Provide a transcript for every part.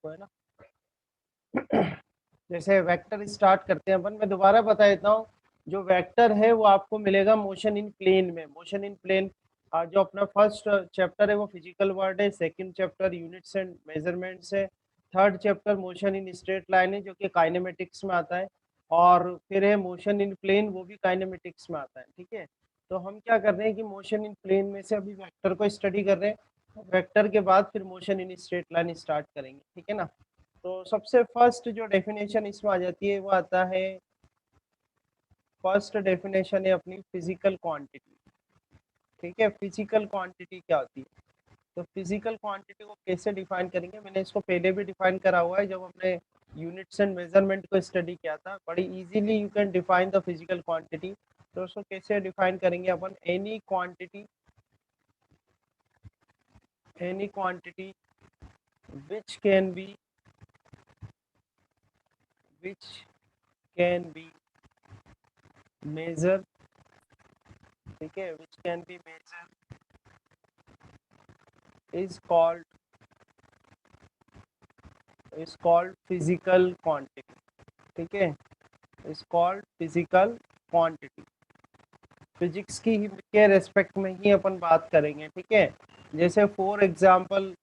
आपको, है ना। जैसे वेक्टर स्टार्ट करते हैं अपन, मैं दोबारा बता देता हूँ। जो वेक्टर है वो आपको मिलेगा मोशन इन प्लेन में। मोशन इन प्लेन जो अपना फर्स्ट चैप्टर है वो फिजिकल वर्ड है, second chapter units and measurements है, third chapter motion in straight line है जो कि काइनेमेटिक्स में आता है, और फिर है मोशन इन प्लेन, वो भी काइनेमेटिक्स में आता है। ठीक है, तो हम क्या कर रहे हैं कि मोशन इन प्लेन में से अभी वेक्टर को स्टडी कर रहे हैं, वेक्टर के बाद फिर motion in straight line start करेंगे। ठीक है ना। तो सबसे फर्स्ट जो डेफिनेशन इसमें आ जाती है वो आता है, फर्स्ट डेफिनेशन है अपनी फिजिकल क्वांटिटी। ठीक है, फिजिकल क्वांटिटी क्या होती है। तो फिजिकल क्वांटिटी को कैसे डिफाइन करेंगे, मैंने इसको पहले भी डिफाइन करा हुआ है जब हमने यूनिट्स एंड मेजरमेंट को स्टडी किया था। बड़ी easily you can define the physical quantity. तो उसको कैसे डिफाइन करेंगे अपन, any quantity which can be measure, ठीक है, which can be measure is called physical quantity। ठीक है, is called physical quantity। Physics की के रेस्पेक्ट में ही अपन बात करेंगे। ठीक है, जैसे फॉर एग्जांपल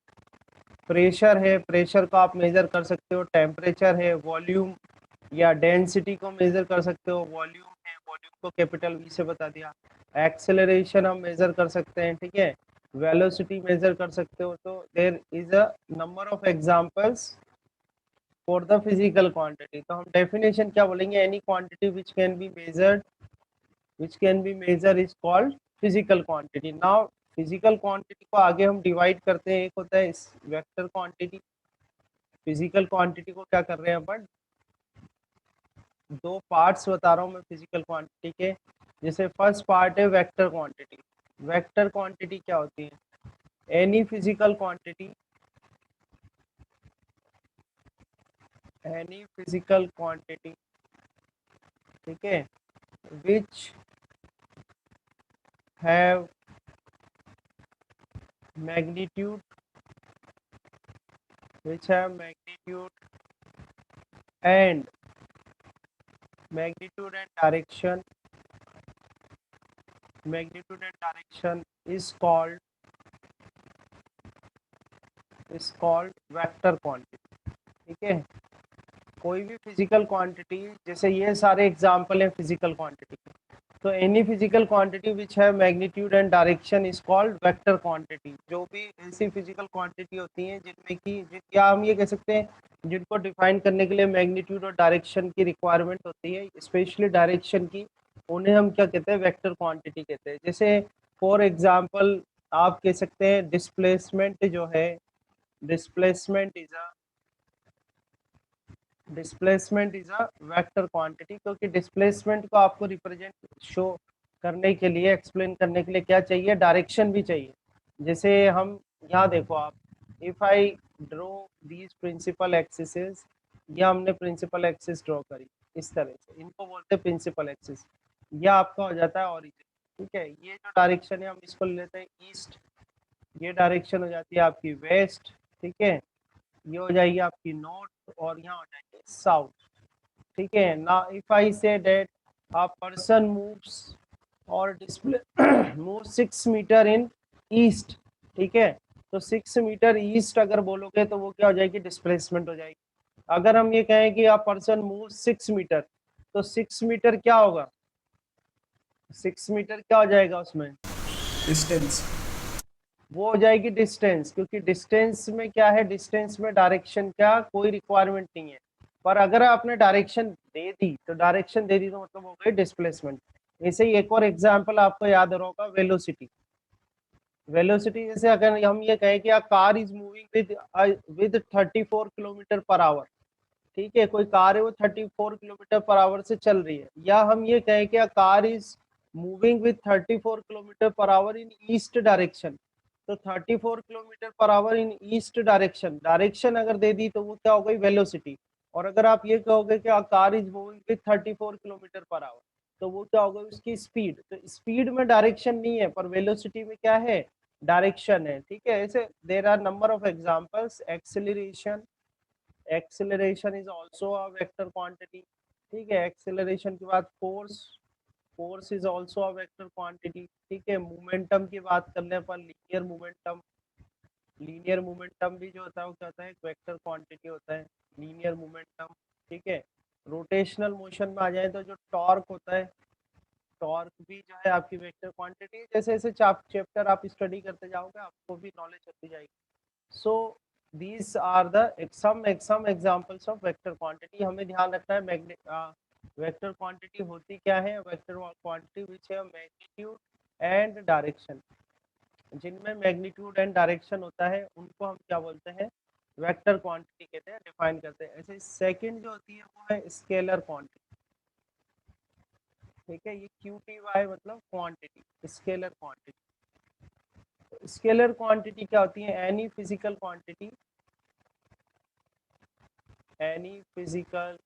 प्रेशर है, प्रेशर को आप मेजर कर सकते हो, टेम्परेचर है, वॉल्यूम या डेंसिटी को मेजर कर सकते हो, वॉल्यूम है, वॉल्यूम को कैपिटल वी से बता दिया। एक्सेलरेशन हम मेजर कर सकते हैं, ठीक है, वेलोसिटी मेजर कर सकते हो। तो there is a number of examples for the physical quantity. तो हम डेफिनेशन क्या बोलेंगे, any quantity which can be measured, is called physical quantity. Now physical quantity को आगे हम डिवाइड करते हैं, एक होता है वेक्टर क्वांटिटी। फिजिकल क्वांटिटी को क्या कर रहे हैं अपन, दो पार्ट्स बता रहा हूँ मैं फिजिकल क्वांटिटी के। जैसे फर्स्ट पार्ट है वेक्टर क्वांटिटी। वेक्टर क्वांटिटी क्या होती है, एनी फिजिकल क्वांटिटी, ठीक है, which have magnitude and direction, is called vector quantity. ठीक है, कोई भी फिजिकल क्वांटिटी, जैसे ये सारे एग्जांपल हैं फिजिकल क्वांटिटी के, तो एनी फिजिकल क्वांटिटी विच है magnitude and direction is called vector quantity. जो भी ऐसी फिजिकल क्वांटिटी होती हैं जिनमें की, या हम ये कह सकते हैं जिनको डिफाइन करने के लिए मैग्नीट्यूड और डायरेक्शन की रिक्वायरमेंट होती है, स्पेशली डायरेक्शन की, उन्हें हम क्या कहते हैं, वेक्टर क्वांटिटी कहते हैं। जैसे फॉर एग्जाम्पल आप कह सकते हैं डिस्प्लेसमेंट जो है, displacement is a vector quantity, क्योंकि डिस्प्लेसमेंट को आपको रिप्रेजेंट शो करने के लिए, एक्सप्लेन करने के लिए क्या चाहिए, डायरेक्शन भी चाहिए। जैसे हम यहाँ देखो आप, if I draw these principal axis, या हमने प्रिंसिपल एक्सिस ड्रॉ करी इस तरह से, इनको बोलते हैं प्रिंसिपल एक्सिस, यह आपका हो जाता है ऑरिजिन। ठीक है, ये जो डायरेक्शन है हम इसको लेते हैं ईस्ट, ये डायरेक्शन हो जाती है आपकी वेस्ट। ठीक है, ये हो जाएगी आपकी नॉर्थ, और यहाँ हो जाएगी साउथ। ठीक है, ना इफ आई से डेट अ पर्सन मूव्स और डिस्प्ले मूव 6 मीटर इन ईस्ट, ठीक है, तो 6 मीटर ईस्ट अगर बोलोगे तो वो क्या हो जाएगी, डिस्प्लेसमेंट हो जाएगी। अगर हम ये कहें कि अ पर्सन मूव 6 मीटर, तो 6 मीटर क्या होगा, 6 मीटर क्या हो जाएगा उसमें, डिस्टेंस, वो हो जाएगी डिस्टेंस, क्योंकि डिस्टेंस में क्या है, डिस्टेंस में डायरेक्शन का कोई रिक्वायरमेंट नहीं है। पर अगर आपने डायरेक्शन दे दी तो मतलब हो गई डिस्प्लेसमेंट। ऐसे ही एक और एग्जांपल आपको याद होगा, वेलोसिटी। वेलोसिटी जैसे अगर हम ये कहें कि a car is moving with 34 kilometre per hour, ठीक है, कोई कार है वो 34 किलोमीटर पर आवर से चल रही है, या हम ये कहें कि a car is moving with 34 kilometre per hour in east direction, तो 34 किलोमीटर पर आवर इन ईस्ट डायरेक्शन, डायरेक्शन अगर दे दी तो वो क्या हो गई, वेलोसिटी। और अगर आप ये कहोगे कि a car is moving with 34 kilometre per hour, तो वो क्या होगा, उसकी स्पीड। तो स्पीड में डायरेक्शन नहीं है, पर वेलोसिटी में क्या है, डायरेक्शन है। ठीक है, ऐसे there are number of examples, acceleration, acceleration is also a vector quantity, ठीक है। एक्सेलरेशन के बाद force, force is also a vector quantity, ठीक है। मोमेंटम की बात करने पर लीनियर मोमेंटम, लीनियर मोमेंटम भी जो होता है वो क्या होता है, एक वेक्टर क्वांटिटी होता है, लीनियर मोमेंटम, ठीक है। रोटेशनल मोशन में आ जाए तो जो टॉर्क होता है, टॉर्क भी जो है आपकी वेक्टर क्वांटिटी है। जैसे जैसे चैप्टर आप स्टडी करते जाओगे आपको भी नॉलेज होती जाएगी। So these are the some examples of vector quantity. हमें ध्यान रखना है वेक्टर क्वांटिटी होती क्या है, वेक्टर क्वांटिटी विच है मैग्नीट्यूड एंड डायरेक्शन। जिनमें मैग्नीट्यूड एंड डायरेक्शन होता है उनको हम क्या बोलते हैं, वेक्टर क्वांटिटी कहते हैं, डिफाइन करते हैं। ऐसे सेकंड जो होती है वो है स्केलर क्वांटिटी, ठीक है। ये QTY मतलब quantity, scalar quantity. Scalar quantity क्या होती है, any physical quantity, any physical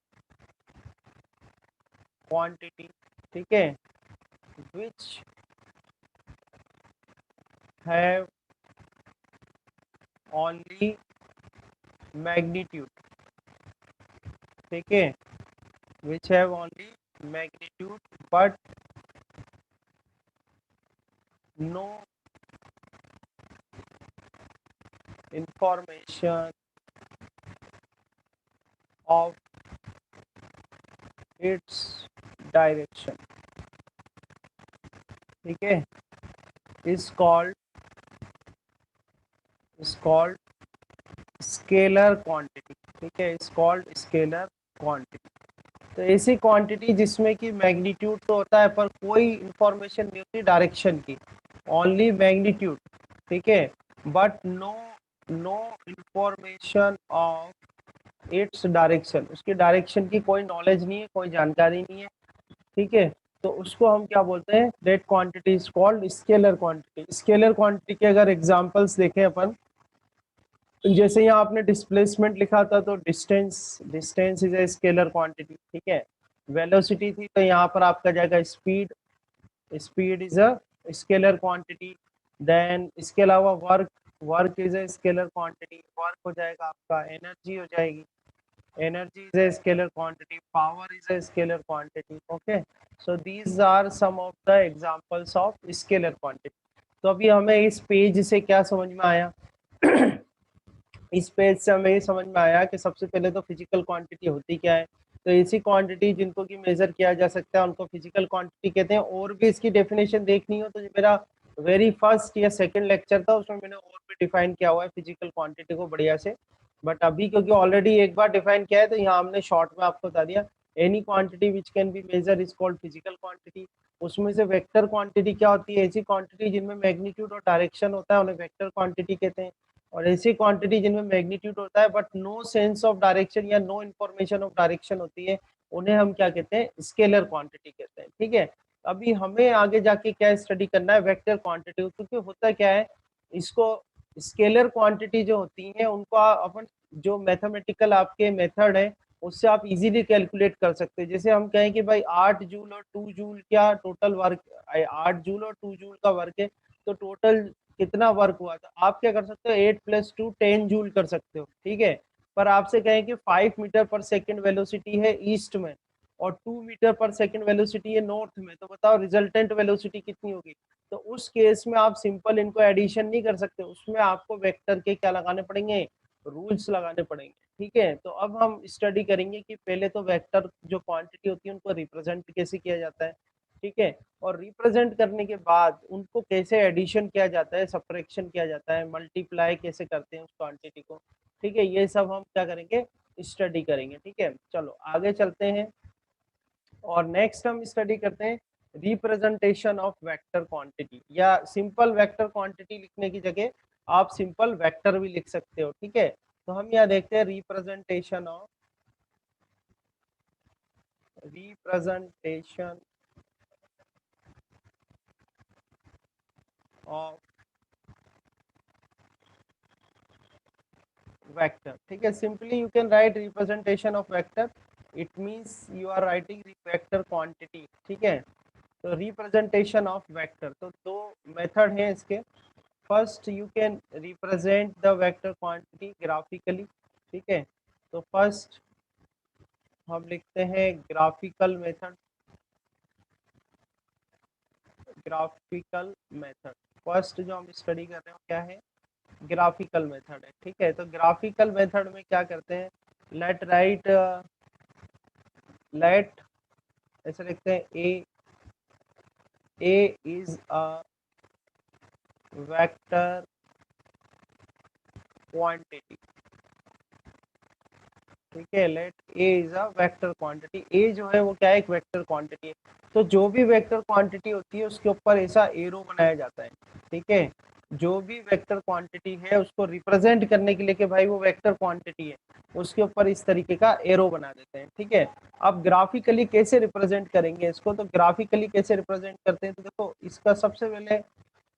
quantity, ठीक है, विच हैव ओनली मैग्नीट्यूड, ठीक है, which have only magnitude but no information of its direction, ठीक है, is called स्केलर क्वांटिटी, ठीक है, इज कॉल्ड स्केलर क्वांटिटी। तो ऐसी क्वांटिटी जिसमें कि मैग्नीट्यूड तो होता है पर कोई इंफॉर्मेशन नहीं होती डायरेक्शन की, ओनली मैग्नीट्यूड, ठीक है, but no no information of its direction, उसकी डायरेक्शन की कोई नॉलेज नहीं है, कोई जानकारी नहीं है, ठीक है। तो उसको हम क्या बोलते हैं, that quantity is called scalar quantity. Scalar quantity के अगर एग्जांपल्स देखें अपन, जैसे यहाँ आपने डिस्प्लेसमेंट लिखा था तो distance, distance is a scalar quantity, ठीक है। वेलोसिटी थी तो यहाँ पर आपका जाएगा speed, speed is a scalar quantity. Then इसके अलावा work, work is a scalar quantity, work हो जाएगा आपका, एनर्जी हो जाएगी, energy is a scalar quantity, power is a scalar quantity, okay, so these are some of the examples of scalar quantity। तो अभी हमें इस पेज से क्या समझ में आया इस पेज से हमें ये समझ में आया कि सबसे पहले तो फिजिकल क्वांटिटी होती क्या है। तो ऐसी क्वांटिटी जिनको कि मेजर किया जा सकता है उनको फिजिकल क्वांटिटी कहते हैं। और भी इसकी डेफिनेशन देखनी हो तो जो मेरा वेरी फर्स्ट या सेकंड लेक्चर था उसमें मैंने और भी डिफाइन किया हुआ है फिजिकल क्वांटिटी को बढ़िया से। बट अभी क्योंकि ऑलरेडी एक बार डिफाइन किया है तो यहाँ हमने शॉर्ट में आपको बता दिया, any quantity which can be measure is called physical quantity. उसमें से वेक्टर क्वांटिटी क्या होती है, ऐसी क्वांटिटी जिनमें मैग्नीट्यूड और डायरेक्शन होता है उन्हें वेक्टर क्वांटिटी कहते हैं। और ऐसी क्वांटिटी जिनमें मैग्नीट्यूड होता है but no sense of direction या नो इंफॉर्मेशन ऑफ डायरेक्शन होती है उन्हें हम क्या कहते हैं, स्केलर क्वांटिटी कहते हैं, ठीक है। अभी हमें आगे जाके क्या स्टडी करना है, वेक्टर क्वांटिटी, क्योंकि होता क्या है इसको, स्केलर क्वांटिटी जो होती है उनको अपन जो मैथमेटिकल आपके मेथड है उससे आप इजीली कैलकुलेट कर सकते हैं। जैसे हम कहें कि भाई 8 जूल और 2 जूल क्या टोटल वर्क, 8 जूल और 2 जूल का वर्क है तो टोटल कितना वर्क हुआ था, आप क्या कर सकते हो 8 + 2 10 जूल कर सकते हो, ठीक है। पर आपसे कहें कि 5 मीटर पर सेकेंड वेलोसिटी है ईस्ट में और 2 मीटर पर सेकेंड वेलोसिटी है नॉर्थ में, तो बताओ रिजल्टेंट वेलोसिटी कितनी होगी। तो उस केस में आप सिंपल इनको एडिशन नहीं कर सकते, उसमें आपको वेक्टर के क्या लगाने पड़ेंगे, रूल्स लगाने पड़ेंगे, ठीक है। तो अब हम स्टडी करेंगे कि पहले तो वेक्टर जो क्वांटिटी होती है उनको रिप्रेजेंट कैसे किया जाता है, ठीक है। और रिप्रेजेंट करने के बाद उनको कैसे एडिशन किया जाता है, सब्ट्रैक्शन किया जाता है, मल्टीप्लाई कैसे करते हैं उस क्वांटिटी को, ठीक है। ये सब हम क्या करेंगे, स्टडी करेंगे, ठीक है। चलो आगे चलते हैं और नेक्स्ट हम स्टडी करते हैं रिप्रेजेंटेशन ऑफ वेक्टर क्वांटिटी, या सिंपल वेक्टर क्वांटिटी लिखने की जगह आप सिंपल वेक्टर भी लिख सकते हो, ठीक है। तो हम यहाँ देखते हैं रिप्रेजेंटेशन ऑफ वेक्टर, ठीक है। Simply you can write representation of vector, it means you are writing vector quantity, ठीक है। तो रिप्रेजेंटेशन ऑफ वेक्टर, तो दो मेथड हैं इसके। First you can represent the vector quantity graphically, ठीक है। तो फर्स्ट हम लिखते हैं graphical method. Graphical method first जो हम स्टडी कर रहे हैं क्या है, ग्राफिकल मेथड है। ठीक है, तो ग्राफिकल मेथड में क्या करते हैं, लेट राइट, लेट ऐसे लिखते हैं A is a vector quantity. ठीक है, let A is a vector quantity, A जो है वो क्या है, एक वेक्टर क्वांटिटी है। तो जो भी वेक्टर क्वांटिटी होती है उसके ऊपर ऐसा एरो बनाया जाता है। ठीक है, जो भी वेक्टर क्वांटिटी है उसको रिप्रेजेंट करने के लिए कि भाई वो वेक्टर क्वांटिटी है, उसके ऊपर इस तरीके का एरो बना देते हैं। ठीक है, अब ग्राफिकली कैसे रिप्रेजेंट करेंगे इसको, तो ग्राफिकली कैसे रिप्रेजेंट करते हैं, तो देखो इसका सबसे पहले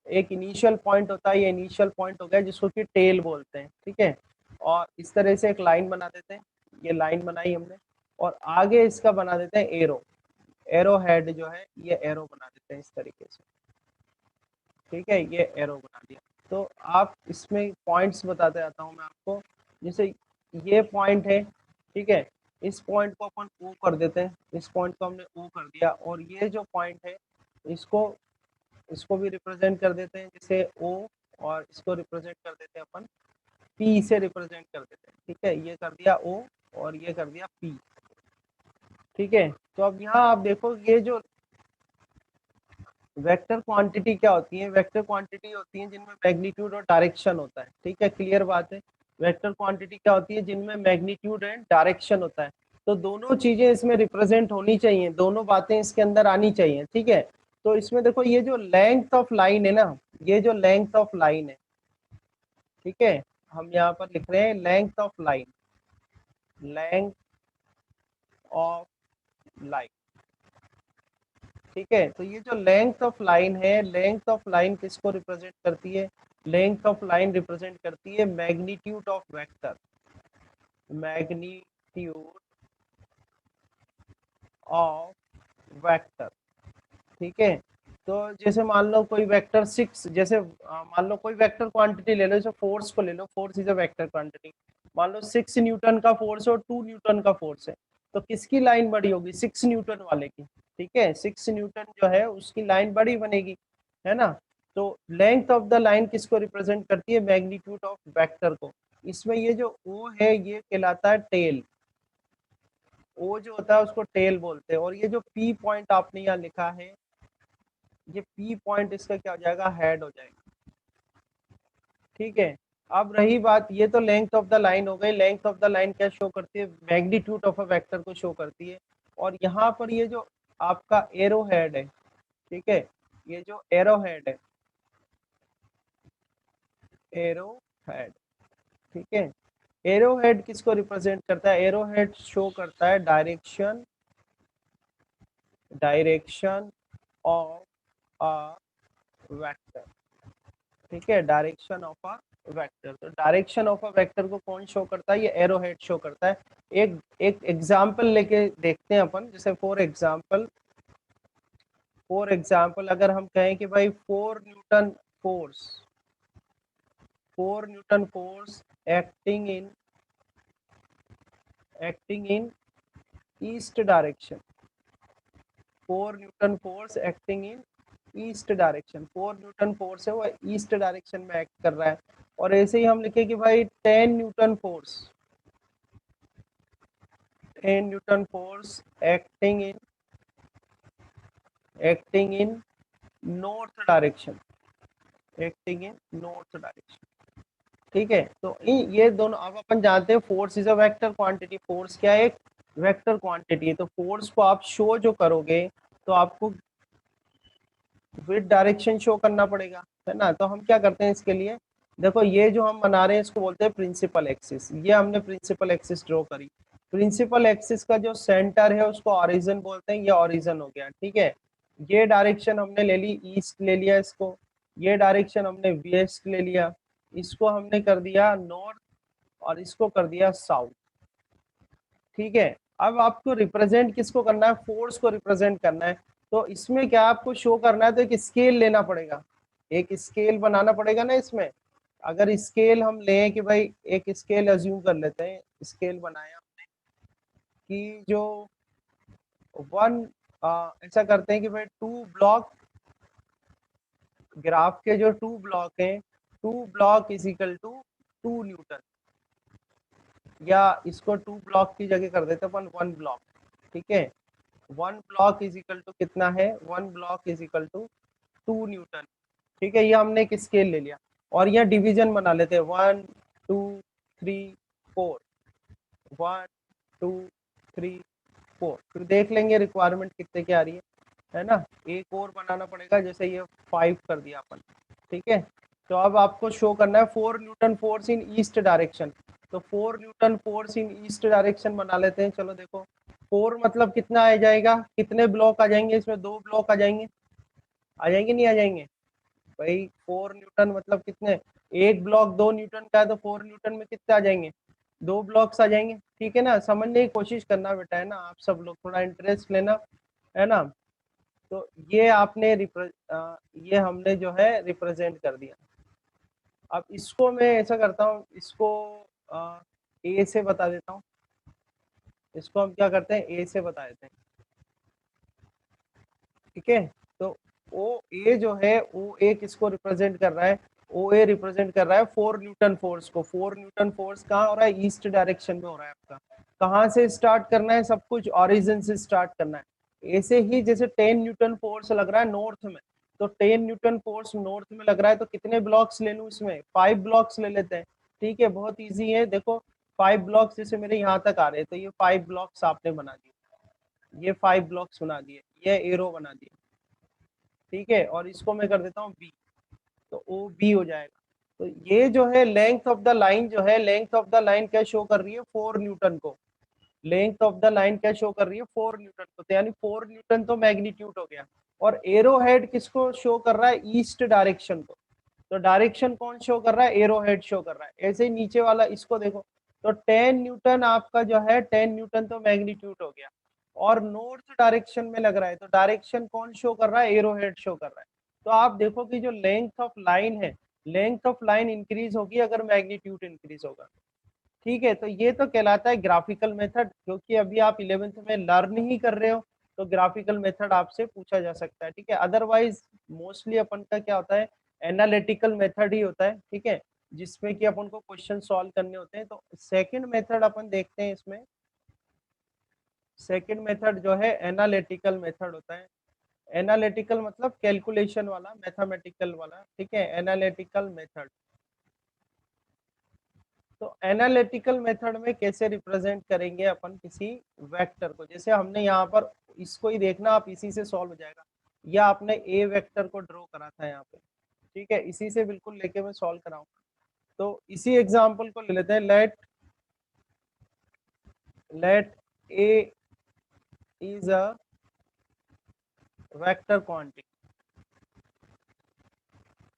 एक इनिशियल पॉइंट होता है, ये इनिशियल पॉइंट हो गया जिसको कि टेल बोलते हैं। ठीक है, और इस तरह से एक लाइन बना देते हैं, ये लाइन बनाई हमने, और आगे इसका बना देते हैं एरो, एरो हेड जो है ये एरो बना देते हैं इस तरीके से। ठीक है, ये एरो बना दिया। तो आप इसमें पॉइंट्स बताते जाता हूँ मैं आपको, जैसे ये पॉइंट है। ठीक है, इस पॉइंट को अपन ओ कर देते हैं, इस पॉइंट को हमने ओ कर दिया, और ये जो पॉइंट है इसको इसको भी रिप्रेजेंट कर देते हैं जैसे ओ, और इसको रिप्रेजेंट कर देते हैं अपन पी से रिप्रेजेंट कर देते हैं। ठीक है, ये कर दिया ओ और ये कर दिया पी। ठीक है, तो अब यहाँ आप देखो ये जो वेक्टर क्वांटिटी क्या होती है, वेक्टर क्वांटिटी होती है जिनमें मैग्नीट्यूड और डायरेक्शन होता है। ठीक है, क्लियर बात है। वेक्टर क्वांटिटी क्या होती है, जिनमें मैग्नीट्यूड एंड डायरेक्शन होता है। तो दोनों चीजें इसमें रिप्रेजेंट होनी चाहिए, दोनों बातें इसके अंदर आनी चाहिए। ठीक है, तो इसमें देखो ये जो लेंथ ऑफ लाइन है ना, ये जो लेंथ ऑफ लाइन है, ठीक है, हम यहाँ पर लिख रहे हैं length of line, length of line. ठीक है, तो ये जो लेंथ ऑफ लाइन है, लेंथ ऑफ लाइन किसको रिप्रेजेंट करती है, लेंथ ऑफ लाइन रिप्रेजेंट करती है magnitude of vector, magnitude of vector. ठीक है, तो जैसे मान लो कोई वेक्टर 6, जैसे मान लो कोई वेक्टर क्वांटिटी ले लो, जैसे फोर्स को ले लो, force is a vector quantity. मान लो 6 न्यूटन का फोर्स और 2 न्यूटन का फोर्स है, तो किसकी लाइन बड़ी होगी, 6 न्यूटन वाले की। ठीक है, 6 न्यूटन जो है उसकी लाइन बड़ी बनेगी, है ना। तो लेंथ ऑफ द लाइन किसको रिप्रेजेंट करती है, मैग्नीट्यूड ऑफ वेक्टर को। इसमें ये जो ओ है ये कहलाता है टेल, ओ जो होता है उसको टेल बोलते हैं। और ये जो पी पॉइंट आपने यहाँ लिखा है, ये पी पॉइंट इसका क्या हो जाएगा, हेड हो जाएगा। ठीक है, अब रही बात, ये तो लेंथ ऑफ द लाइन हो गई। लेंथ ऑफ द लाइन क्या शो करती है, मैग्नीट्यूड ऑफ अ वेक्टर को शो करती है। और यहाँ पर ये जो आपका एरो हेड है, ठीक है, ये जो एरो हेड है, एरो हेड, ठीक है, एरो हेड किसको रिप्रेजेंट करता है, एरो हेड शो करता है direction, direction of a vector. ठीक है, डायरेक्शन ऑफ अ वेक्टर। तो डायरेक्शन ऑफ अ वेक्टर को कौन शो करता है, ये एरो हेड शो करता है। एक एक एग्जांपल लेके देखते हैं अपन, जैसे फॉर एग्जांपल अगर हम कहें कि भाई 4 Newton force acting in east direction, 4 Newton force acting in east direction, 4 Newton force है वो ईस्ट डायरेक्शन में एक्ट कर रहा है। और ऐसे ही हम लिखे कि भाई 10 Newton force acting in north direction, acting in north direction. ठीक है, तो ये दोनों, अब अपन जानते हैं force is a vector quantity, force क्या है, एक वेक्टर क्वांटिटी है। तो फोर्स को आप शो जो करोगे तो आपको विद डायरेक्शन शो करना पड़ेगा, है ना। तो हम क्या करते हैं इसके लिए, देखो ये जो हम बना रहे हैं इसको बोलते हैं प्रिंसिपल एक्सिस। ये हमने प्रिंसिपल एक्सिस ड्रॉ करी, प्रिंसिपल एक्सिस का जो सेंटर है उसको ऑरिजिन बोलते हैं, ये ऑरिजिन हो गया। ठीक है, ये डायरेक्शन हमने ले ली, ईस्ट ले लिया इसको, ये डायरेक्शन हमने वेस्ट ले लिया, इसको हमने कर दिया नॉर्थ, और इसको कर दिया साउथ। ठीक है, अब आपको रिप्रेजेंट किसको करना है, फोर्स को रिप्रेजेंट करना है। तो इसमें क्या आपको शो करना है, तो एक स्केल लेना पड़ेगा, एक स्केल बनाना पड़ेगा ना इसमें। अगर स्केल हम लें कि भाई एक स्केल अज्यूम कर लेते हैं, स्केल बनाया कि जो वन ऐसा करते हैं कि भाई टू ब्लॉक, ग्राफ के जो टू ब्लॉक हैं, two block is equal to 2 newton, या इसको टू ब्लॉक की जगह कर देते हैं वन ब्लॉक। ठीक है, one block is equal to कितना है, one block is equal to 2 newton. ठीक है, ये हमने एक स्केल ले लिया और यहाँ डिवीजन बना लेते हैं 1 2 3 4, 1 2 3 4, फिर देख लेंगे रिक्वायरमेंट कितने की आ रही है ना। एक और बनाना पड़ेगा, जैसे ये 5 कर दिया अपन। ठीक है, तो अब आपको शो करना है 4 Newton force in east direction. तो 4 Newton force in east direction बना लेते हैं। चलो देखो 4 मतलब कितना आ जाएगा, कितने ब्लॉक आ जाएंगे इसमें, 2 ब्लॉक आ जाएंगे नहीं आ जाएंगे भाई। 4 न्यूटन मतलब कितने, एक ब्लॉक 2 न्यूटन का है तो 4 न्यूटन में कितने आ जाएंगे, 2 ब्लॉक्स आ जाएंगे। ठीक है ना, समझने की कोशिश करना बेटा, है ना, आप सब लोग थोड़ा इंटरेस्ट लेना, है ना। तो ये आपने ये हमने जो है रिप्रेजेंट कर दिया। अब इसको मैं ऐसा करता हूँ, इसको ए से बता देता हूँ। इसको हम क्या करते हैं, ए से बता देते हैं। ठीक है, तो ओ ए जो है, ओ ए किसको रिप्रेजेंट कर रहा है, ओ ए रिप्रेजेंट कर रहा है 4 न्यूटन फोर्स को। 4 न्यूटन फोर्स कहाँ हो रहा है, ईस्ट डायरेक्शन में हो रहा है आपका। कहाँ से स्टार्ट करना है, सब कुछ ऑरिजिन से स्टार्ट करना है। ऐसे ही जैसे 10 न्यूटन फोर्स लग रहा है नॉर्थ में, तो 10 न्यूटन फोर्स नॉर्थ में लग रहा है, तो कितने ब्लॉक्स ले लूँ इसमें, 5 ब्लॉक्स ले लेते हैं। ठीक है, बहुत ईजी है, देखो 5 ब्लॉक्स जैसे मेरे यहाँ तक आ रहे हैं, तो ये 5 ब्लॉक्स आपने बना दिए, ये 5 ब्लॉक्स बना दिए, ये एरो बना दिए। ठीक है, और इसको मैं कर देता हूँ बी, तो ओ बी हो जाएगा। तो ये जो है लेंथ ऑफ द लाइन जो है, लेंथ ऑफ द लाइन क्या शो कर रही है, 4 न्यूटन को। लेंथ ऑफ द लाइन क्या शो कर रही है, 4 न्यूटन को, तो यानी 4 न्यूटन तो मैग्नीट्यूड हो गया। और एरो हेड किसको शो कर रहा है, ईस्ट डायरेक्शन को। तो डायरेक्शन कौन शो कर रहा है, एरो हेड शो कर रहा है। ऐसे ही नीचे वाला इसको देखो, तो 10 न्यूटन आपका जो है, 10 न्यूटन तो मैग्नीट्यूड हो गया, और नॉर्थ डायरेक्शन में लग रहा है, तो डायरेक्शन कौन शो कर रहा है, एरो हेड शो कर रहा है। तो आप देखो कि जो लेंथ ऑफ लाइन है, लेंथ ऑफ लाइन इंक्रीज होगी अगर मैग्नीट्यूड इंक्रीज होगा। ठीक है, तो ये तो कहलाता है ग्राफिकल मेथड, क्योंकि अभी आप 11th में लर्न ही कर रहे हो, तो ग्राफिकल मेथड आपसे पूछा जा सकता है। ठीक है, अदरवाइज मोस्टली अपन का क्या होता है, एनालिटिकल मेथड ही होता है। ठीक है, जिसमें कि अपन को क्वेश्चन सॉल्व करने होते हैं। तो सेकंड मेथड अपन देखते हैं इसमें। सेकंड मेथड जो है एनालिटिकल मेथड होता है। एनालिटिकल मतलब कैलकुलेशन वाला, मैथमेटिकल वाला। ठीक है, एनालिटिकल मेथड। तो एनालिटिकल मेथड में कैसे रिप्रेजेंट करेंगे अपन किसी वेक्टर को, जैसे हमने यहाँ पर इसको ही देखना, आप इसी से सॉल्व हो जाएगा, या आपने ए वेक्टर को ड्रॉ करा था यहाँ पे। ठीक है, इसी से बिल्कुल लेके मैं सॉल्व कराऊंगा। तो इसी एग्जांपल को ले लेते हैं, let A is a vector quantity,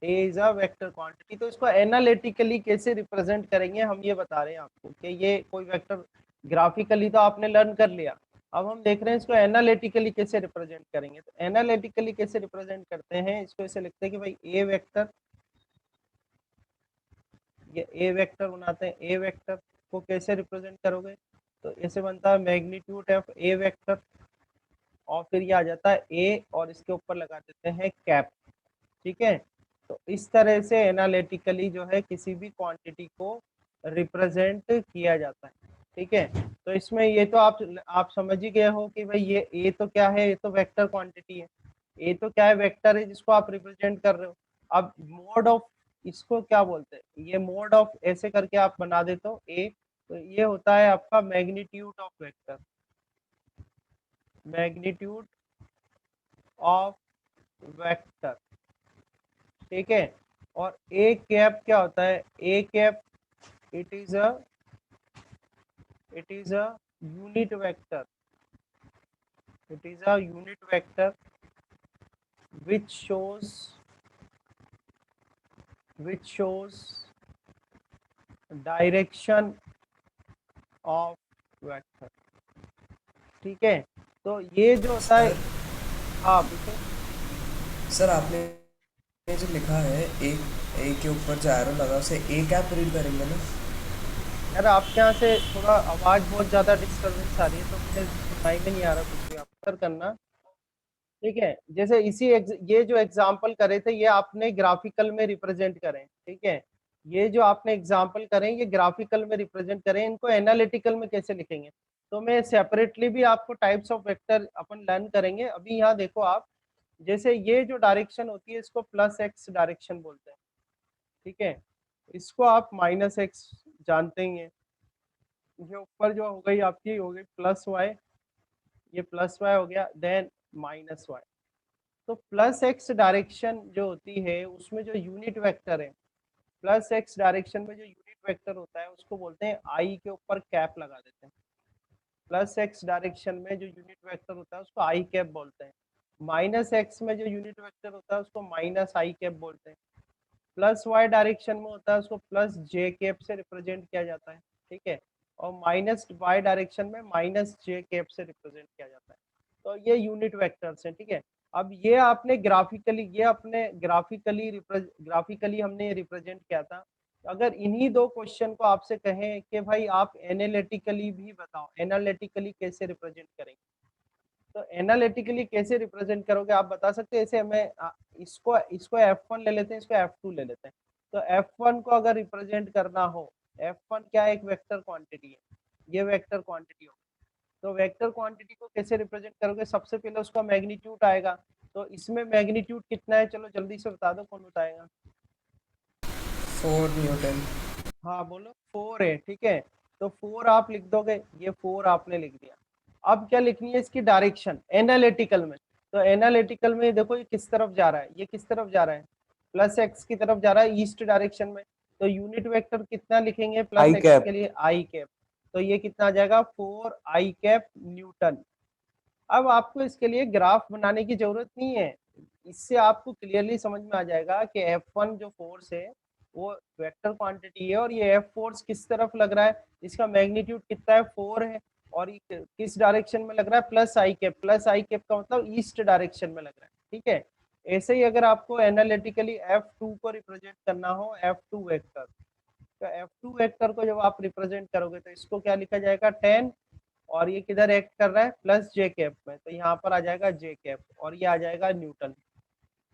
A is a vector quantity. तो इसको एनालिटिकली कैसे रिप्रेजेंट करेंगे, हम ये बता रहे हैं आपको कि ये कोई वेक्टर, ग्राफिकली तो आपने लर्न कर लिया, अब हम देख रहे हैं इसको एनालिटिकली कैसे रिप्रेजेंट करेंगे। तो एनालिटिकली कैसे रिप्रेजेंट करते हैं, इसको ऐसे लिखते हैं कि भाई ए वेक्टर, ये ए वेक्टर बनाते हैं। ए वेक्टर को कैसे रिप्रेजेंट करोगे, तो ऐसे बनता है मैग्नीट्यूड ऑफ ए वेक्टर, और फिर ये आ जाता है ए, और इसके ऊपर लगा देते हैं कैप। ठीक है, तो इस तरह से एनालिटिकली जो है किसी भी क्वांटिटी को रिप्रेजेंट किया जाता है। ठीक है, तो इसमें ये तो आप समझ ही गए हो कि भाई ये ए तो क्या है, ये तो वेक्टर क्वांटिटी है। ए तो क्या है, वेक्टर है जिसको आप रिप्रेजेंट कर रहे हो। अब मोड ऑफ, इसको क्या बोलते हैं, ये मोड ऑफ ऐसे करके आप बना देते हो ए, तो ये होता है आपका magnitude of vector, magnitude of vector. ठीक है, और ए कैप क्या होता है, A cap it is a unit vector, it is a unit vector which shows direction of vector। ठीक है, तो ये जो होता है, सर हाँ पूछो। सर आपने जो लिखा है, एक ए के ऊपर जो एरो लगा उसे ए कैप रीड करेंगे ना। यार आपके यहाँ से थोड़ा आवाज बहुत ज्यादा डिस्टरबेंस आ रही है, तो मुझे सुनाई में नहीं आ रहा कुछ भी, आप कर करना। ठीक है, जैसे ये जो एग्जाम्पल करे थे ये आपने ग्राफिकल में रिप्रेजेंट करें, ठीक है। ये जो आपने एग्जाम्पल करें ये ग्राफिकल में रिप्रेजेंट करें, इनको एनालिटिकल में कैसे लिखेंगे, तो मैं सेपरेटली भी आपको types of vector upon learn करेंगे। अभी यहाँ देखो आप, जैसे ये जो डायरेक्शन होती है इसको प्लस एक्स डायरेक्शन बोलते हैं, ठीक है। इसको आप माइनस एक्स जानते ही हैं। ये ऊपर जो हो गई आपकी हो गई प्लस वाई, ये प्लस वाई हो गया, देन माइनस वाई। तो प्लस एक्स डायरेक्शन जो होती है उसमें जो यूनिट वेक्टर है, प्लस एक्स डायरेक्शन में जो यूनिट वेक्टर होता है उसको बोलते हैं आई के ऊपर कैप लगा देते हैं। प्लस एक्स डायरेक्शन में जो यूनिट वेक्टर होता है उसको आई कैप बोलते हैं। माइनस एक्स में जो यूनिट वेक्टर होता है उसको माइनस आई कैप बोलते हैं। प्लस वाई डायरेक्शन में होता है उसको प्लस जे कैप से रिप्रेजेंट किया जाता है, ठीक है। और माइनस वाई डायरेक्शन में माइनस जे कैप से रिप्रेजेंट किया जाता है। तो ये यूनिट वेक्टर्स हैं, ठीक है। अब ये आपने ग्राफिकली, ये अपने ग्राफिकली हमने रिप्रेजेंट किया था। तो अगर इन्हीं दो क्वेश्चन को आपसे कहें कि भाई आप एनालिटिकली भी बताओ, एनालिटिकली कैसे रिप्रेजेंट करेंगे, तो एनालिटिकली कैसे रिप्रेजेंट करोगे आप बता सकते हैं। ऐसे मैं इसको इसको F1 ले लेते हैं, इसको F2 ले लेते हैं। तो F1 को अगर रिप्रेजेंट करना हो, F1 क्या है, एक वेक्टर क्वांटिटी है, ये वेक्टर क्वांटिटी हो। तो वेक्टर क्वांटिटी को कैसे रिप्रेजेंट करोगे, सबसे पहले उसका मैग्नीट्यूड आएगा। तो इसमें मैग्नीट्यूड कितना है, चलो जल्दी से बता दो, कौन बताएगा। 4 न्यूटन। हाँ बोलो, 4 है, ठीक है। तो 4 आप लिख दोगे, ये 4 आपने लिख दिया। अब क्या लिखनी है इसकी डायरेक्शन एनालिटिकल में। तो एनालिटिकल में देखो ये किस तरफ जा रहा है, ये किस तरफ जा रहा है, प्लस एक्स की तरफ जा रहा है, ईस्ट डायरेक्शन में। तो यूनिट वेक्टर कितना लिखेंगे प्लस आई एक्स कैप। के लिए, आई कैप। तो ये कितना आ जाएगा, 4 आई कैप न्यूटन। अब आपको इसके लिए ग्राफ बनाने की जरूरत नहीं है, इससे आपको क्लियरली समझ में आ जाएगा कि F1 जो फोर्स है वो वेक्टर क्वांटिटी है, और ये F फोर्स किस तरफ लग रहा है, इसका मैग्नीट्यूड कितना है, 4 है। और ये किस डायरेक्शन में लग रहा है, प्लस आई कैप। प्लस आई कैप का मतलब ईस्ट डायरेक्शन में लग रहा है, ठीक है। ऐसे ही अगर आपको एनालिटिकली F2 को रिप्रेजेंट करना हो, F2 वेक्टर, तो F2 वेक्टर को जब आप रिप्रेजेंट करोगे तो इसको क्या लिखा जाएगा, 10। और ये किधर एक्ट कर रहा है, प्लस जे कैप में, तो यहाँ पर आ जाएगा जे कैप, और ये आ जाएगा न्यूटन।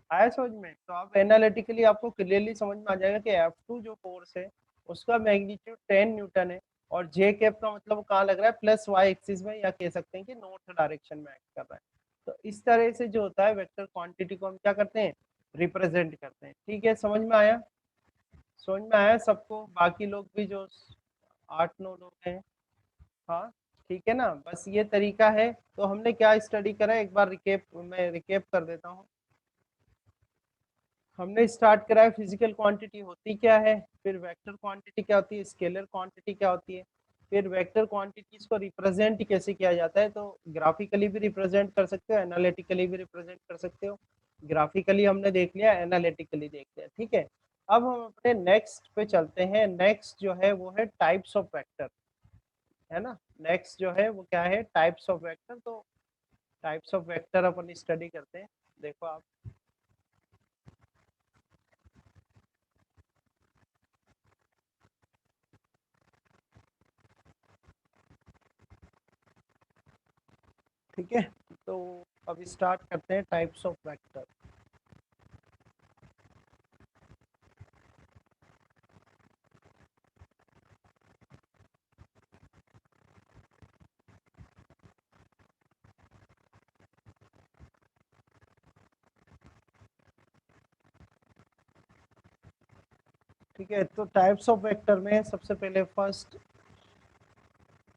आया समझ में। तो आप एनालिटिकली आपको क्लियरली समझ में आ जाएगा कि F2 जो फोर्स है उसका मैग्नीट्यूड 10 न्यूटन है। और जे कैप का मतलब कहाँ लग रहा है, प्लस वाई एक्सिस में, या कह सकते हैं कि नॉर्थ डायरेक्शन में एक्ट कर रहा है। तो इस तरह से जो होता है वेक्टर क्वांटिटी को हम क्या करते हैं, रिप्रेजेंट करते हैं। ठीक है, समझ में आया, समझ में आया सबको, बाकी लोग भी जो 8-9 लोग हैं। हाँ ठीक है ना, बस ये तरीका है। तो हमने क्या स्टडी करा है, एक बार मैं रिकेप कर देता हूँ। हमने स्टार्ट करा है फिजिकल क्वांटिटी होती क्या है, फिर वेक्टर क्वांटिटी क्या होती है, स्केलर क्वांटिटी क्या होती है, फिर वेक्टर क्वांटिटीज को रिप्रेजेंट कैसे किया जाता है। तो ग्राफिकली भी रिप्रेजेंट कर सकते हो, एनालिटिकली भी रिप्रेजेंट कर सकते हो। ग्राफिकली हमने देख लिया, एनालिटिकली देख लिया, ठीक है। अब हम अपने नेक्स्ट पे चलते हैं। नेक्स्ट जो है वो है टाइप्स ऑफ वेक्टर, है ना। नेक्स्ट जो है वो क्या है, टाइप्स ऑफ वेक्टर। तो types of vector upon study करते हैं, देखो आप। ठीक है, तो अब स्टार्ट करते हैं टाइप्स ऑफ वेक्टर। ठीक है, तो टाइप्स ऑफ वेक्टर में सबसे पहले फर्स्ट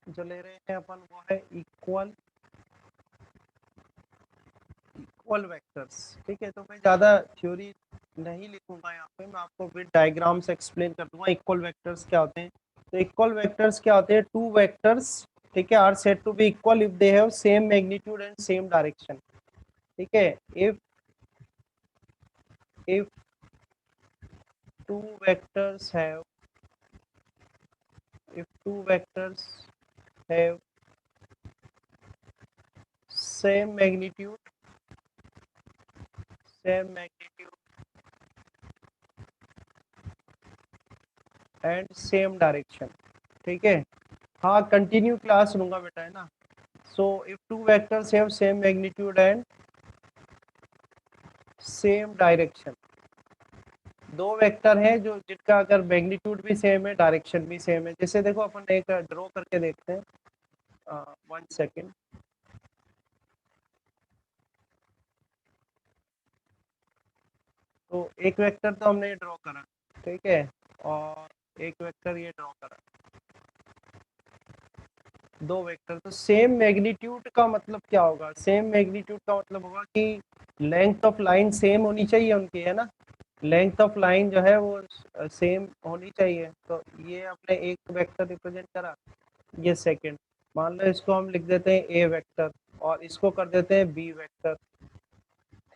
जो ले रहे हैं अपन वो है इक्वल, इक्वल वेक्टर्स। ठीक है, तो मैं ज़्यादा थ्योरी नहीं लिखूंगा यहाँ पे, मैं आपको विद डायग्राम से एक्सप्लेन कर दूंगा इक्वल वेक्टर्स क्या होते हैं। तो इक्वल वेक्टर्स क्या होते हैं, टू वेक्टर्स, ठीक है, are said to be equal if they have same magnitude and same direction. ठीक है, if two vectors have if two vectors have same magnitude same magnitude and same direction. ठीक है, हाँ कंटिन्यू क्लास लूंगा बेटा, है ना। So if two vectors have same magnitude and same direction, दो वेक्टर हैं जो जिनका अगर मैग्नीट्यूड भी सेम है डायरेक्शन भी सेम है। जैसे देखो अपन एक ड्रॉ करके देखते हैं, 1 सेकेंड। तो एक वेक्टर तो हमने ड्रॉ करा, ठीक है, और एक वेक्टर ये ड्रॉ करा, दो वेक्टर। तो सेम मैग्नीट्यूड का मतलब क्या होगा? सेम मैग्नीट्यूड का मतलब होगा कि लेंथ ऑफ लाइन सेम होनी चाहिए उनकी, है ना। लेंथ ऑफ लाइन जो है वो सेम होनी चाहिए। तो ये अपने एक वेक्टर रिप्रेजेंट करा, ये सेकंड। मान लो इसको हम लिख देते हैं ए वेक्टर और इसको कर देते हैं बी वेक्टर।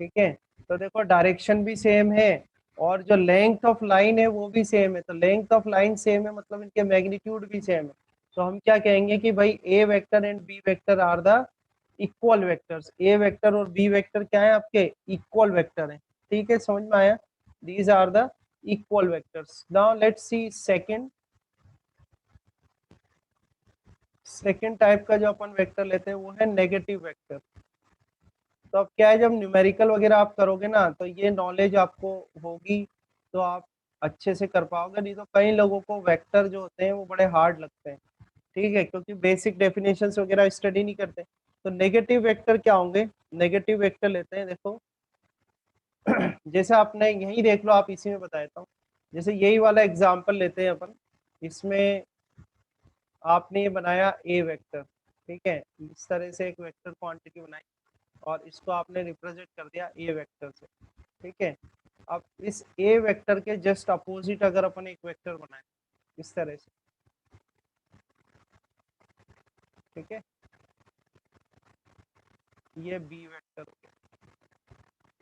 ठीक है, तो देखो डायरेक्शन भी सेम है और जो लेंथ ऑफ लाइन है वो भी सेम है। तो लेंथ ऑफ लाइन सेम है मतलब इनके मैग्नीट्यूड भी सेम है। तो हम क्या कहेंगे कि भाई A vector and B vector are the equal vectors. A vector और बी वेक्टर क्या है? आपके इक्वल वेक्टर है। ठीक है, समझ में आया? These are the equal vectors. Now let's see second. Second type का जो अपन वेक्टर लेते हैं वो है नेगेटिव वेक्टर। तो अब क्या है, जब न्यूमेरिकल वगैरह आप करोगे ना तो ये नॉलेज आपको होगी तो आप अच्छे से कर पाओगे। नहीं तो कई लोगों को वेक्टर जो होते हैं वो बड़े हार्ड लगते हैं, ठीक है, क्योंकि बेसिक डेफिनेशंस वगैरह स्टडी नहीं करते। तो नेगेटिव वेक्टर क्या होंगे? नेगेटिव वेक्टर लेते हैं, देखो जैसे आपने यही देख लो, आप इसी में बता देता हूँ। जैसे यही वाला एग्जाम्पल लेते हैं अपन, इसमें आपने ये बनाया ए वेक्टर, ठीक है, इस तरह से एक वेक्टर क्वांटिटी बनाई और इसको आपने रिप्रेजेंट कर दिया ए वेक्टर से। ठीक है, अब इस ए वेक्टर के जस्ट अपोजिट अगर अपन एक वेक्टर बनाए इस तरह से, ठीक है, ये बी वेक्टर हो गया।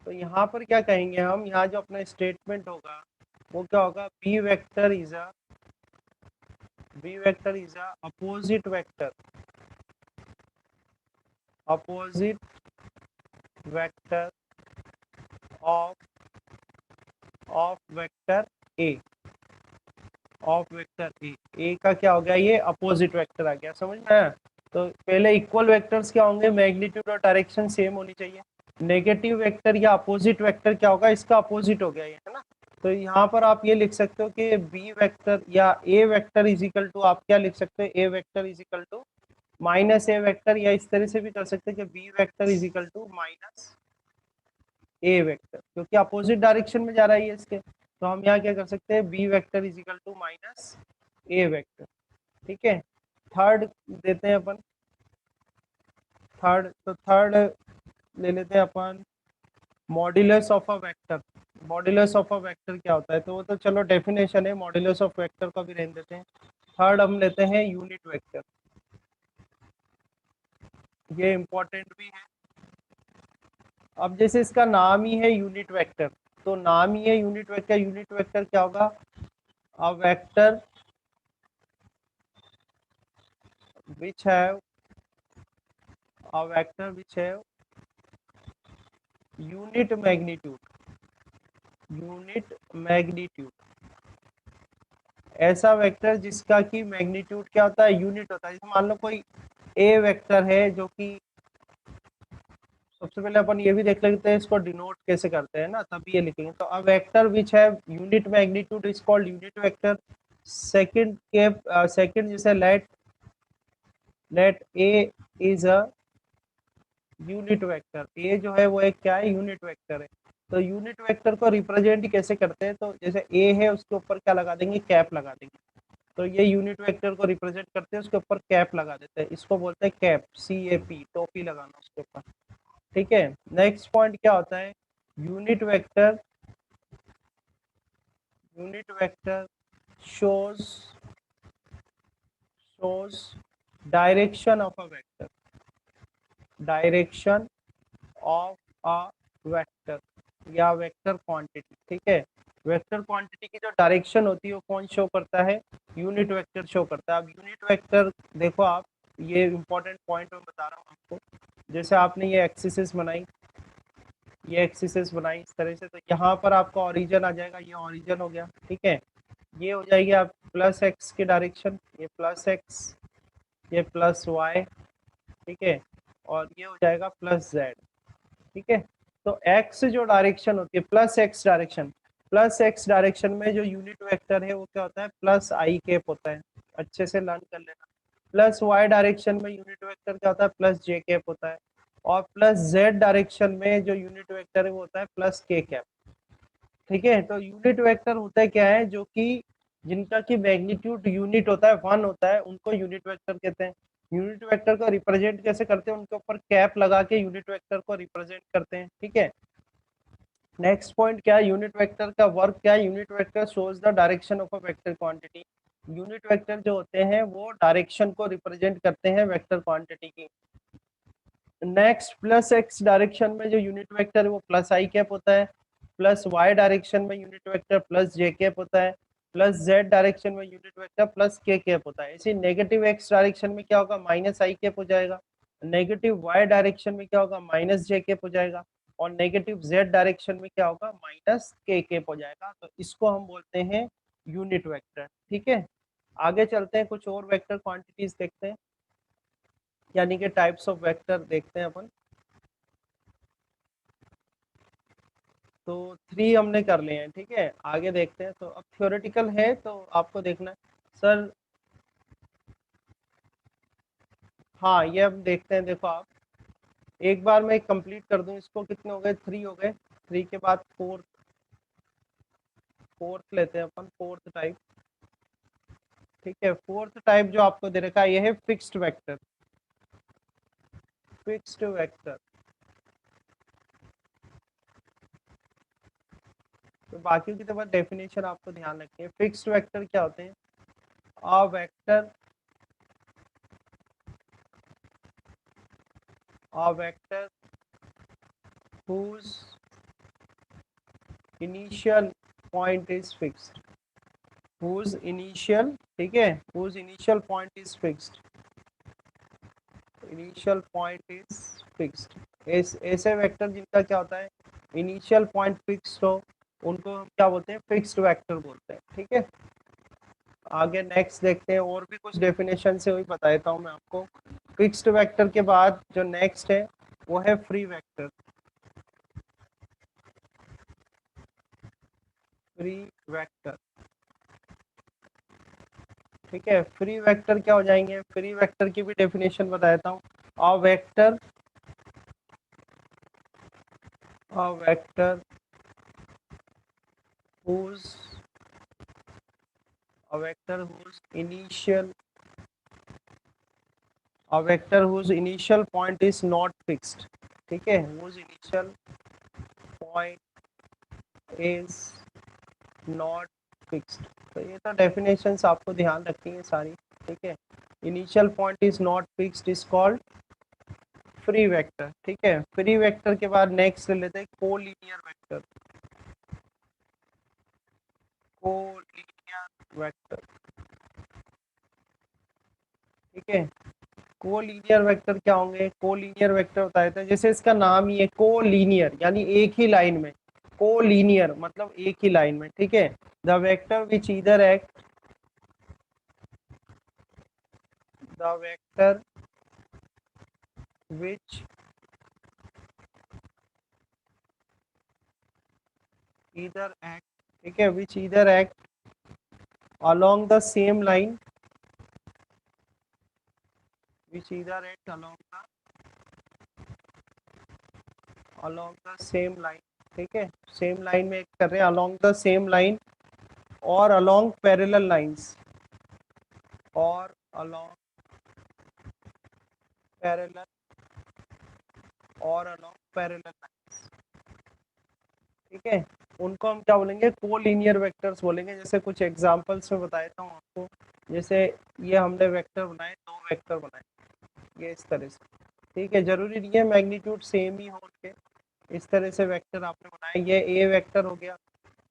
तो यहाँ पर क्या कहेंगे हम, यहाँ जो अपना स्टेटमेंट होगा वो क्या होगा? B vector is a opposite vector, opposite vector of vector A, of vector A. A का क्या हो गया? ये अपोजिट वेक्टर आ गया, समझ में आया? तो पहले इक्वल वेक्टर्स क्या होंगे? मैग्नीट्यूड और डायरेक्शन सेम होनी चाहिए। नेगेटिव वेक्टर या अपोजिट वेक्टर क्या होगा? इसका अपोजिट हो गया ये, है ना। तो यहाँ पर आप ये लिख सकते हो कि बी वेक्टर या A vector is equal to, आप क्या लिख सकते हो? A vector is equal to minus A vector, या इस तरह से भी कर सकते हैं कि B vector is equal to minus A vector, क्योंकि अपोजिट डायरेक्शन में जा रहा है ये इसके। तो हम यहाँ क्या कर सकते हैं? B vector is equal to minus A vector. ठीक है, थर्ड देते हैं अपन। थर्ड ले लेते हैं अपन, modulus of a vector. Modulus of a vector क्या होता है? तो वो तो चलो डेफिनेशन है, मॉड्यूलस ऑफ वेक्टर का भी रहने देते हैं। थर्ड हम लेते हैं यूनिट वेक्टर, ये इंपॉर्टेंट भी है। अब जैसे इसका नाम ही है यूनिट वेक्टर, तो नाम ही है यूनिट वेक्टर। यूनिट वेक्टर क्या होगा? A vector which have a vector which have unit magnitude, ऐसा वेक्टर जिसका कि मैग्नीट्यूड क्या होता है? यूनिट होता है। जैसे मान लो कोई ए वेक्टर है जो कि, सबसे पहले अपन ये भी देख लेते हैं इसको डिनोट कैसे करते हैं ना, तभी ये लिखेंगे। तो a vector which have unit magnitude is called unit vector. Second के सेकंड जैसे let A is a unit vector. A जो है वो एक क्या है? यूनिट वेक्टर है। तो यूनिट वेक्टर को रिप्रेजेंट कैसे करते हैं? तो जैसे ए है उसके ऊपर क्या लगा देंगे? कैप लगा देंगे। तो ये यूनिट वेक्टर को रिप्रेजेंट करते हैं, उसके ऊपर कैप लगा देते हैं। इसको बोलते हैं कैप, CAP, टोपी लगाना उसके ऊपर। ठीक है, नेक्स्ट पॉइंट क्या होता है? Unit vector shows direction of a vector, direction of a vector या वेक्टर क्वांटिटी। ठीक है, वेक्टर क्वांटिटी की जो डायरेक्शन होती है वो कौन शो करता है? यूनिट वेक्टर शो करता है। अब यूनिट वेक्टर देखो आप, ये इंपॉर्टेंट पॉइंट मैं बता रहा हूँ आपको। जैसे आपने ये एक्सिस बनाई, ये एक्सिस बनाई इस तरह से, तो यहाँ पर आपका ओरिजिन आ जाएगा, ये ओरिजिन हो गया। ठीक है, ये हो जाएगी आप प्लस एक्स की डायरेक्शन, ये प्लस एक्स, ये प्लस वाई, ठीक है, और ये हो जाएगा प्लस जेड, ठीक है। तो एक्स जो डायरेक्शन होती है plus x direction, plus x direction में जो यूनिट वेक्टर है वो क्या होता है, प्लस आई कैप होता है, अच्छे से लर्न कर लेना। प्लस वाई डायरेक्शन में यूनिट वेक्टर क्या होता है, प्लस जे कैप होता है। और प्लस जेड डायरेक्शन में जो यूनिट वेक्टर है वो होता है प्लस के कैप, ठीक है। तो यूनिट वेक्टर होता है क्या है, जो कि जिनका की मैग्नीट्यूड यूनिट होता है, वन होता है, उनको यूनिट वेक्टर कहते हैं। यूनिट वेक्टर को रिप्रेजेंट कैसे करते हैं, उनके ऊपर कैप लगा के यूनिट वेक्टर को रिप्रेजेंट करते हैं, ठीक है। नेक्स्ट पॉइंट क्या है, यूनिट वेक्टर का वर्क क्या है, unit vector shows the direction of a vector quantity. Unit vector जो होते हैं वो डायरेक्शन को रिप्रेजेंट करते हैं वेक्टर क्वांटिटी की। नेक्स्ट प्लस एक्स डायरेक्शन में जो यूनिट वेक्टर है वो प्लस आई कैप होता है। प्लस वाई डायरेक्शन में यूनिट वेक्टर प्लस जे कैप होता है। प्लस जेड डायरेक्शन में यूनिट वेक्टर प्लस के कैप होता है। इसी नेगेटिव एक्स डायरेक्शन में क्या होगा, माइनस आई कैप हो जाएगा। नेगेटिव वाई डायरेक्शन में क्या होगा, माइनस जे कैप हो जाएगा। और नेगेटिव जेड डायरेक्शन में क्या होगा, माइनस के कैप हो जाएगा। तो इसको हम बोलते हैं यूनिट वेक्टर, ठीक है। आगे चलते हैं, कुछ और वेक्टर क्वांटिटीज देखते हैं, यानी कि टाइप्स ऑफ वेक्टर देखते हैं अपन। तो 3 हमने कर लिए हैं, ठीक है। आगे देखते हैं, तो अब थ्योरेटिकल है तो आपको देखना है सर। हाँ, ये अब देखते हैं, देखो आप एक बार मैं कंप्लीट कर दूं इसको। कितने हो गए, 3 हो गए। 3 के बाद फोर्थ, फोर्थ लेते हैं अपन, फोर्थ टाइप, ठीक है। फोर्थ टाइप जो आपको दे रखा है ये है फिक्स्ड वेक्टर। फिक्स्ड वेक्टर, तो बाकी की तो बस डेफिनेशन आपको ध्यान रखनी है। फिक्स्ड वेक्टर क्या होते हैं, a vector, a vector whose initial point is fixed, whose initial, ठीक है, whose initial point is fixed, initial point is fixed। ऐसे वेक्टर जिनका क्या होता है, इनिशियल पॉइंट फिक्स हो, उनको हम क्या बोलते हैं, फिक्स्ड वेक्टर बोलते हैं, ठीक है। आगे नेक्स्ट देखते हैं, और भी कुछ डेफिनेशन से वही बता देता हूँ मैं आपको। फिक्स्ड वेक्टर के बाद जो नेक्स्ट है वो है फ्री वेक्टर। फ्री वेक्टर, ठीक है। फ्री वेक्टर क्या हो जाएंगे, फ्री वेक्टर की भी डेफिनेशन बता देता हूँ। A vector, a vector whose, a vector whose initial, a vector whose initial point is not fixed, ठीक है, whose initial point is not fixed। तो ये तो डेफिनेशंस आपको ध्यान रखनी है सारी, ठीक है। Initial point is not fixed is called free vector, ठीक है। फ्री वेक्टर के बाद नेक्स्ट ले लेते हैं कोलिनियर वेक्टर। कोलिनियर वेक्टर, ठीक है। कोलिनियर वेक्टर क्या होंगे, कोलिनियर वेक्टर बताया था, जैसे इसका नाम ही है कोलिनियर, यानी एक ही लाइन में। कोलिनियर मतलब एक ही लाइन में, ठीक है। The vector which either act, the vector which either act, ठीक है, which either act along the same line, which either act along the same line, ठीक है। सेम लाइन में एक्ट कर रहे हैं, along the same line और along parallel lines, और along parallel, और along parallel lines, ठीक है। उनको हम क्या बोलेंगे, कोलिनियर वेक्टर्स बोलेंगे। जैसे कुछ एग्जांपल्स में बताता हूँ आपको। जैसे ये हमने वेक्टर बनाए, 2 वेक्टर बनाए, ये इस तरह से, ठीक है। जरूरी नहीं है मैग्नीट्यूड सेम ही हो उनके, इस तरह से वेक्टर आपने बनाया, ये ए वेक्टर हो गया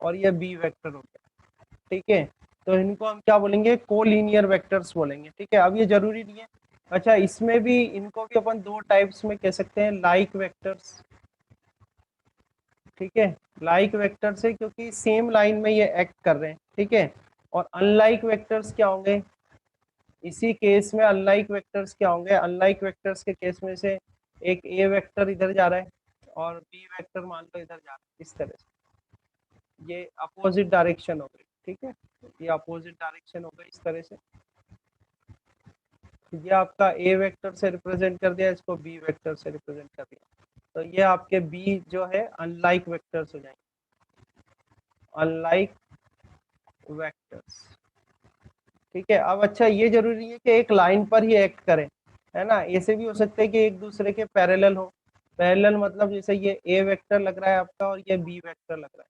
और ये बी वेक्टर हो गया, ठीक है। तो इनको हम क्या बोलेंगे, कोलिनियर वेक्टर्स बोलेंगे, ठीक है। अब ये जरूरी नहीं है, अच्छा इसमें भी इनको भी अपन 2 टाइप्स में कह सकते हैं, लाइक वेक्टर्स, ठीक है। लाइक वेक्टर से, क्योंकि सेम लाइन में ये एक्ट कर रहे हैं, ठीक है। और अनलाइक वेक्टर्स क्या होंगे, इसी केस में अनलाइक वेक्टर्स क्या होंगे, अनलाइक वेक्टर्स के केस में से एक ए वेक्टर इधर जा रहा है और बी वेक्टर मान लो इधर जा रहा है, इस तरह से ये अपोजिट डायरेक्शन हो गई, ठीक है, ये अपोजिट डायरेक्शन हो गई इस तरह से। ये आपका ए वेक्टर से रिप्रेजेंट कर दिया, इसको बी वेक्टर से रिप्रेजेंट कर दिया, तो ये आपके बी जो है अनलाइक वेक्टर्स हो जाएंगे, अनलाइक वेक्टर्स, ठीक है। अब अच्छा ये जरूरी नहीं है कि एक लाइन पर ही एक्ट करें, है ना, ऐसे भी हो सकते हैं कि एक दूसरे के पैरेलल हो। पैरेलल मतलब जैसे ये ए वेक्टर लग रहा है आपका और ये बी वेक्टर लग रहा है,